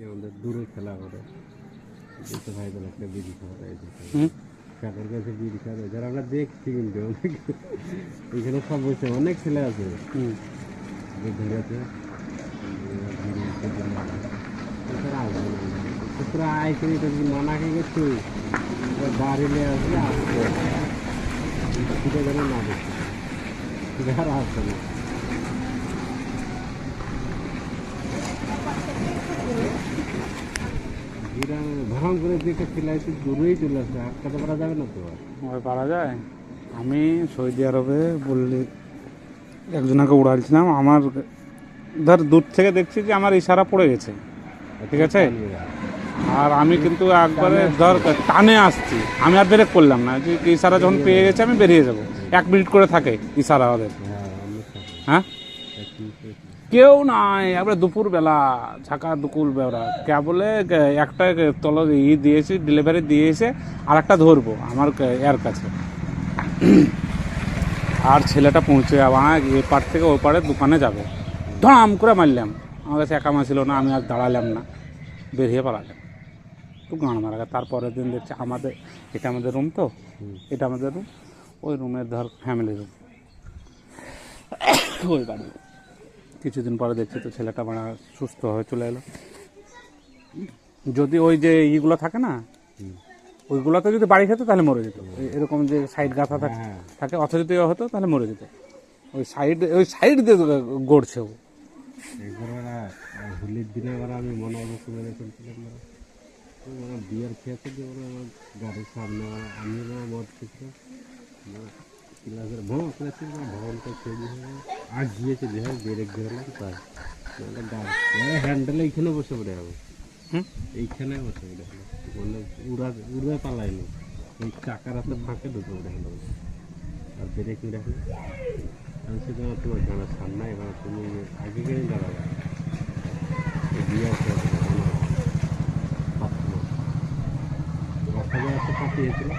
আমাদের দূরে খেলা করে ভাই বলে একটা বিড়ি খাওয়া কাকার কাছে বিড়ি খাওয়া যারা আমরা দেখছি কিন্তু এখানে সব বসে অনেক ছেলে আছে ধরে আছে তোরা আইসে মানা খেয়ে গেছো বাড়ি নিয়ে আসলে আসবে সেটা যেন না দেখি সেটা আর আসবে না ভ্রমণ করে যেটা খেলাইছে দূরেই চলে আসবে আটকাতে পারা যাবে না তো পারা যায়। আমি সৌদি আরবে বললি একজনকে উড়ালছিলাম, আমার ধর দূর থেকে দেখছি যে আমার ইশারা পড়ে গেছে, ঠিক আছে, আর আমি কিন্তু একবারে ধর টানে আসছি, আমি আর ব্রেক করলাম না, যে ইশারা যখন পেয়ে গেছে আমি বেরিয়ে যাব। 1 মিনিট করে থাকে ইশারা ওদের। হ্যাঁ কেউ নাই, একবারে দুপুরবেলা ঝাঁকা দুকুল বেলা কে বলে একটা তল দিয়েছি ডেলিভারি দিয়েছে, আর একটা ধরবো আমার এর কাছে। আর ছেলেটা পৌঁছে আমার এপার থেকে ওই পারে দোকানে যাবে, ধম করে মারলাম। আমার কাছে একামা ছিল না, আমি আর দাঁড়ালাম না, বেরিয়ে পালালাম। তো গান মারা গেছে। তারপরের দিন দেখছি এটা আমাদের রুম, তো এটা আমাদের রুম, ওই রুমের ধর ফ্যামিলি রুম ওই বাড়ি। কিছুদিন পরে দেখছি তো ছেলেটা মানে সুস্থ হয়ে চলে এলো। যদি ওই যে ইগুলো থাকে না, ওইগুলোতে যদি বাড়ি খেতো তাহলে মরে যেত। এরকম যে সাইড গাথা থাকে অথচ যদি হতো তাহলে মরে যেত। ওই সাইড দিয়ে গড়ছে ও। হোলির দিনে আমি মনে হয় চলছিলাম বিয়ার খেয়েছে যে ওরা আমার গাড়ির সামনে আমি মদ খেয়েছিলাম ক্লাসের ভ্রমণ করেছি ভ্রমণটা তৈরি হয়ে আর গিয়েছে যে ব্রেক ধরলাম তাই হ্যান্ডেলে এইখানে বসে পড়ে যাবো, এইখানে বসে পড়ে হলো বললে উড়ে পালাইনি, ওই চাকার হাতে ফাঁকে ঢুকে পড়ে হলো আর ব্রেক মেরে হলো। আমি সেটা তোমার জানার সামনে এবার তুমি আগে গিয়ে দাঁড়াবে বিয়ার খেয়েছে পাঠিয়েছিল।